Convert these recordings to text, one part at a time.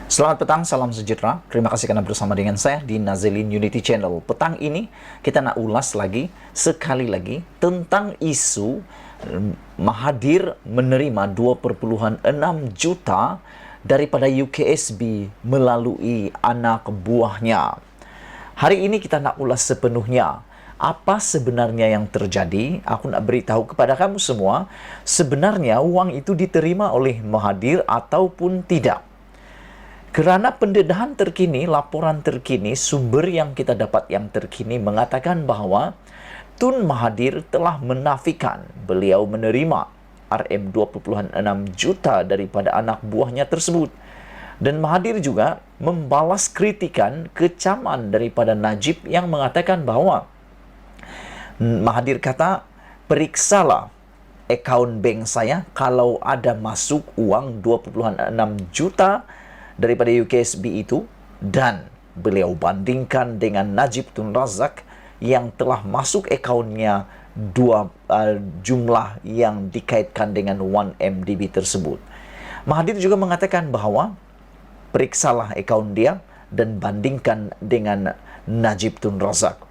Selamat petang, salam sejahtera. Terima kasih karena bersama dengan saya di Nazilin Unity Channel. Petang ini kita nak ulas lagi, sekali lagi, tentang isu Mahathir menerima 2,6 juta daripada UKSB melalui anak buahnya. Hari ini kita nak ulas sepenuhnya. Apa sebenarnya yang terjadi? Aku nak beritahu kepada kamu semua, sebenarnya uang itu diterima oleh Mahathir ataupun tidak. Kerana pendedahan terkini, laporan terkini, sumber yang kita dapat yang terkini mengatakan bahawa Tun Mahathir telah menafikan beliau menerima RM2,6 juta daripada anak buahnya tersebut. Dan Mahathir juga membalas kritikan kecaman daripada Najib yang mengatakan bahawa Mahathir kata, periksalah akaun bank saya kalau ada masuk uang 2,6 juta daripada UKSB itu, dan beliau bandingkan dengan Najib Tun Razak yang telah masuk akaunnya jumlah yang dikaitkan dengan 1MDB tersebut. Mahathir juga mengatakan bahawa periksalah akaun dia dan bandingkan dengan Najib Tun Razak.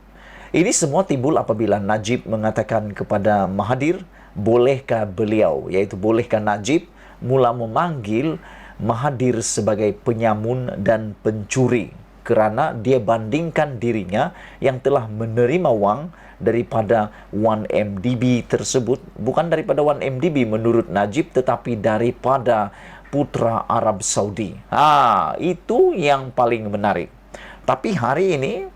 Ini semua timbul apabila Najib mengatakan kepada Mahathir, bolehkah beliau, iaitu bolehkah Najib mula memanggil Mahathir sebagai penyamun dan pencuri kerana dia bandingkan dirinya yang telah menerima wang daripada 1MDB tersebut, bukan daripada 1MDB menurut Najib, tetapi daripada Putra Arab Saudi. Itu yang paling menarik. Tapi hari ini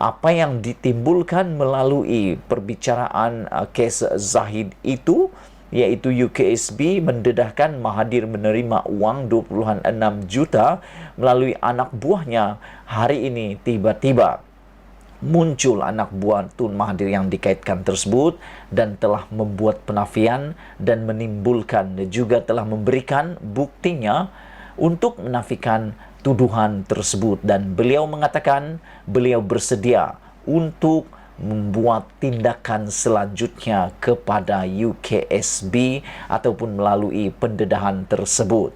apa yang ditimbulkan melalui perbicaraan kes Zahid itu, iaitu UKSB mendedahkan Mahathir menerima uang 2,6 juta melalui anak buahnya. Hari ini tiba-tiba muncul anak buah Tun Mahathir yang dikaitkan tersebut dan telah membuat penafian dan menimbulkan juga telah memberikan buktinya untuk menafikan tuduhan tersebut, dan beliau mengatakan beliau bersedia untuk membuat tindakan selanjutnya kepada UKSB ataupun melalui pendedahan tersebut.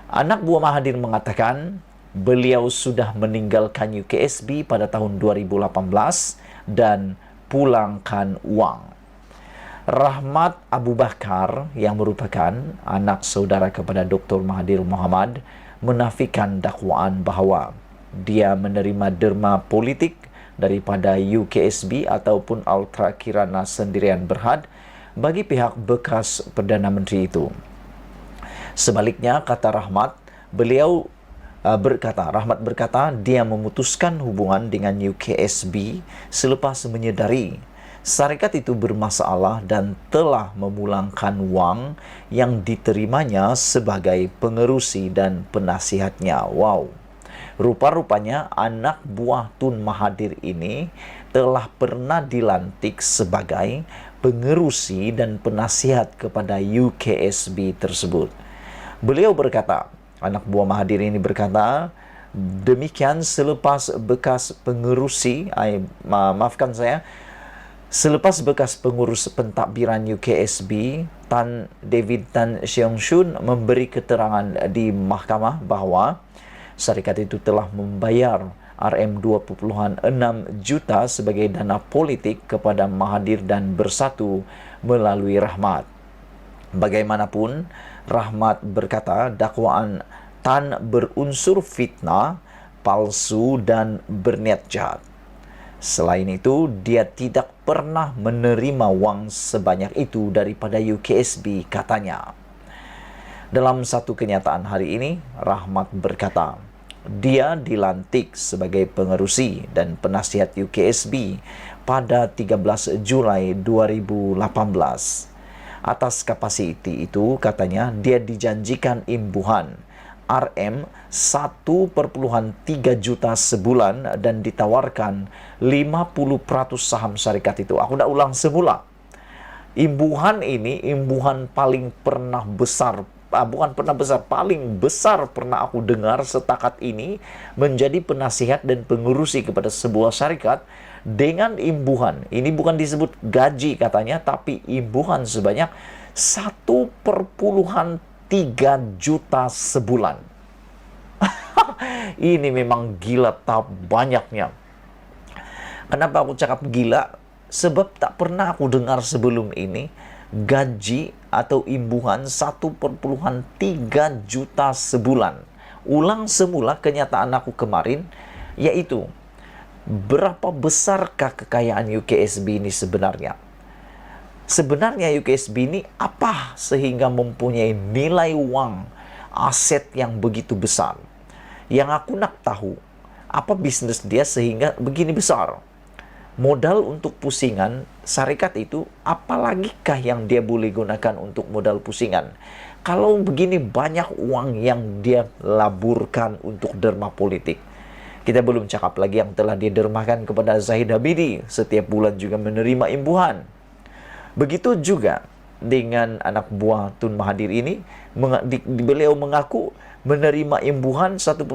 Anak buah Mahathir mengatakan beliau sudah meninggalkan UKSB pada tahun 2018 dan pulangkan uang. Rahmat Abu Bakar yang merupakan anak saudara kepada Dr. Mahathir Mohamad menafikan dakwaan bahawa dia menerima derma politik daripada UKSB ataupun Ultra Kirana Sendirian Berhad bagi pihak bekas Perdana Menteri itu. Sebaliknya, kata Rahmat, Rahmat berkata dia memutuskan hubungan dengan UKSB selepas menyedari syarikat itu bermasalah dan telah memulangkan wang yang diterimanya sebagai pengerusi dan penasihatnya. Wow. Rupa-rupanya anak buah Tun Mahathir ini telah pernah dilantik sebagai pengerusi dan penasihat kepada UKSB tersebut. Beliau berkata, anak buah Mahathir ini berkata, demikian selepas bekas pengerusi, selepas bekas pengurus pentadbiran UKSB, David Tan Sheong Shun memberi keterangan di mahkamah bahawa syarikat itu telah membayar RM2,6 juta sebagai dana politik kepada Mahathir dan Bersatu melalui Rahmat. Bagaimanapun, Rahmat berkata dakwaan Tan berunsur fitnah, palsu dan berniat jahat. Selain itu, dia tidak pernah menerima wang sebanyak itu daripada UKSB, katanya. Dalam satu kenyataan hari ini, Rahmat berkata, dia dilantik sebagai pengerusi dan penasihat UKSB pada 13 Julai 2018. Atas kapasiti itu, katanya, dia dijanjikan imbuhan RM 1,3 juta sebulan dan ditawarkan 50% saham syarikat itu. Aku nak ulang semula. Imbuhan ini, imbuhan paling pernah besar, paling besar pernah aku dengar setakat ini, menjadi penasihat dan pengurusi kepada sebuah syarikat dengan imbuhan. Ini bukan disebut gaji katanya, tapi imbuhan sebanyak 1,3 juta sebulan. Ini memang gila tahap banyaknya. Kenapa aku cakap gila? Sebab tak pernah aku dengar sebelum ini gaji atau imbuhan 1,3 juta sebulan. Ulang semula kenyataan aku kemarin, yaitu berapa besarkah kekayaan UKSB ini sebenarnya? Sebenarnya UKSB ini apa sehingga mempunyai nilai uang, aset yang begitu besar? Yang aku nak tahu, apa bisnis dia sehingga begini besar? Modal untuk pusingan syarikat itu, apalagikah yang dia boleh gunakan untuk modal pusingan? Kalau begini banyak uang yang dia laburkan untuk derma politik. Kita belum cakap lagi yang telah dia dermakan kepada Zahid Hamidi, setiap bulan juga menerima imbuhan. Begitu juga dengan anak buah Tun Mahathir ini, beliau mengaku menerima imbuhan 1,3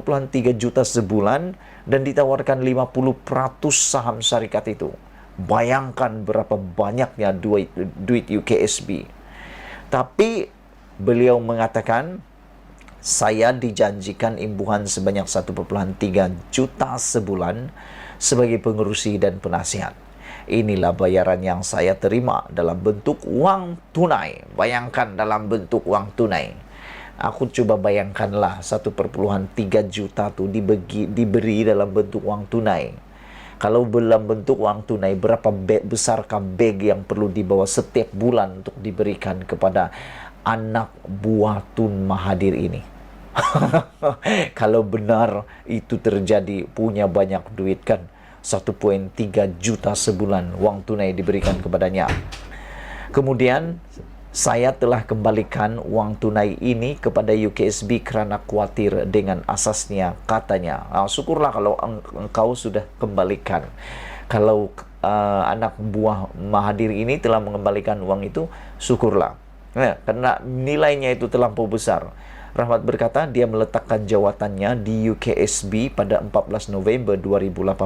juta sebulan dan ditawarkan 50% saham syarikat itu. Bayangkan berapa banyaknya duit UKSB. Tapi beliau mengatakan, saya dijanjikan imbuhan sebanyak 1,3 juta sebulan sebagai pengerusi dan penasihat. Inilah bayaran yang saya terima dalam bentuk uang tunai. Bayangkan dalam bentuk uang tunai. Aku coba bayangkanlah 1,3 juta tu diberi dalam bentuk uang tunai. Kalau dalam bentuk uang tunai, berapa besarkah beg yang perlu dibawa setiap bulan untuk diberikan kepada anak buah Tun Mahathir ini? Kalau benar itu terjadi, punya banyak duit kan, 1,3 juta sebulan uang tunai diberikan kepadanya. Kemudian saya telah kembalikan uang tunai ini kepada UKSB kerana khawatir dengan asasnya, katanya. Syukurlah kalau engkau sudah kembalikan. Kalau anak buah Mahathir ini telah mengembalikan uang itu, syukurlah. Karena nilainya itu terlampau besar. Rahmat berkata dia meletakkan jawatannya di UKSB pada 14 November 2018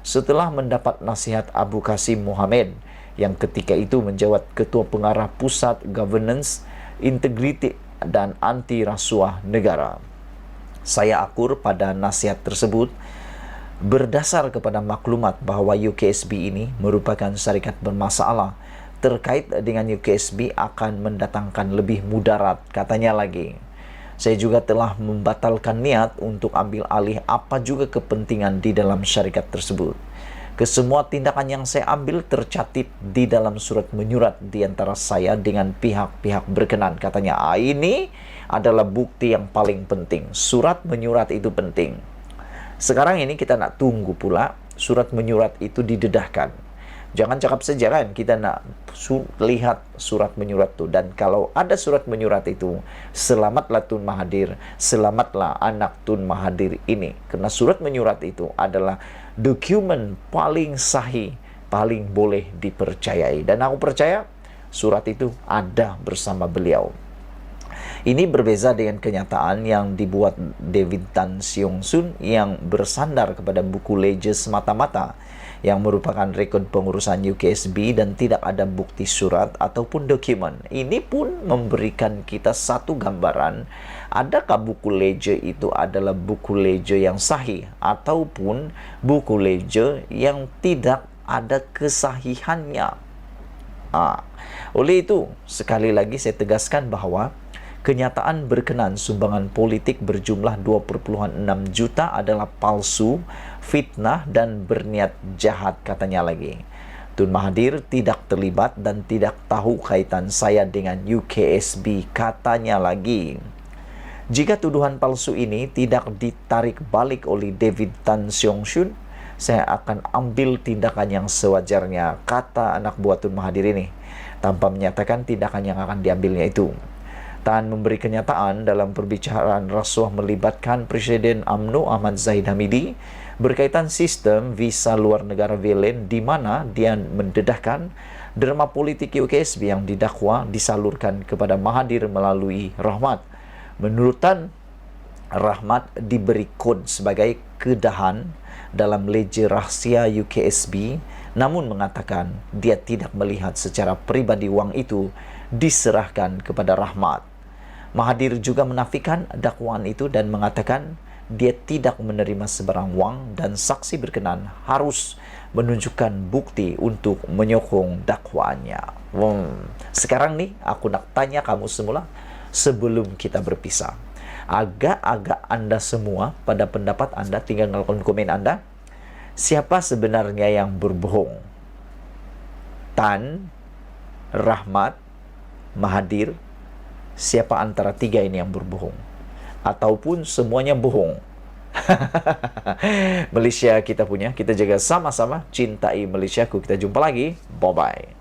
setelah mendapat nasihat Abu Qasim Mohammed yang ketika itu menjawat Ketua Pengarah Pusat Governance, Integriti dan Anti Rasuah Negara. Saya akur pada nasihat tersebut berdasar kepada maklumat bahawa UKSB ini merupakan syarikat bermasalah. Terkait dengan UKSB akan mendatangkan lebih mudarat, katanya lagi. Saya juga telah membatalkan niat untuk ambil alih apa juga kepentingan di dalam syarikat tersebut. Kesemua tindakan yang saya ambil tercatat di dalam surat menyurat di antara saya dengan pihak-pihak berkenan, katanya. Ini adalah bukti yang paling penting. Surat menyurat itu penting. Sekarang ini kita nak tunggu pula surat menyurat itu didedahkan. Jangan cakap saja kan, kita nak lihat surat menyurat itu. Dan kalau ada surat menyurat itu, selamatlah Tun Mahathir, selamatlah anak Tun Mahathir ini. Karena surat menyurat itu adalah dokumen paling sahih, paling boleh dipercayai. Dan aku percaya surat itu ada bersama beliau. Ini berbeza dengan kenyataan yang dibuat David Tan Siong Sun yang bersandar kepada buku ledger semata-mata yang merupakan rekod pengurusan UKSB dan tidak ada bukti surat ataupun dokumen. Ini pun memberikan kita satu gambaran, adakah buku ledger itu adalah buku ledger yang sahih ataupun buku ledger yang tidak ada kesahihannya. Oleh itu, sekali lagi saya tegaskan bahawa kenyataan berkenan sumbangan politik berjumlah 2,6 juta adalah palsu, fitnah dan berniat jahat, katanya lagi. Tun Mahathir tidak terlibat dan tidak tahu kaitan saya dengan UKSB, katanya lagi. Jika tuduhan palsu ini tidak ditarik balik oleh David Tan Siong Sun, saya akan ambil tindakan yang sewajarnya, kata anak buah Tun Mahathir ini, tanpa menyatakan tindakan yang akan diambilnya itu. Tan memberi kenyataan dalam perbicaraan rasuah melibatkan Presiden UMNO Ahmad Zahid Hamidi berkaitan sistem visa luar negara VLN, di mana dia mendedahkan derma politik UKSB yang didakwa disalurkan kepada Mahathir melalui Rahmat. Menurut Tan, Rahmat diberi kod sebagai kedahan dalam ledger rahsia UKSB, namun mengatakan dia tidak melihat secara pribadi wang itu diserahkan kepada Rahmat. Mahathir juga menafikan dakwaan itu dan mengatakan dia tidak menerima sebarang uang dan saksi berkenan harus menunjukkan bukti untuk menyokong dakwaannya. Sekarang nih, aku nak tanya kamu semula sebelum kita berpisah. Agak-agak Anda semua, pada pendapat Anda, tinggal melakukan komen Anda, siapa sebenarnya yang berbohong? Tan, Rahmat, Mahathir, siapa antara tiga ini yang berbohong? Ataupun semuanya bohong? Malaysia kita punya, kita jaga sama-sama, cintai Malaysiaku. Kita jumpa lagi, bye-bye.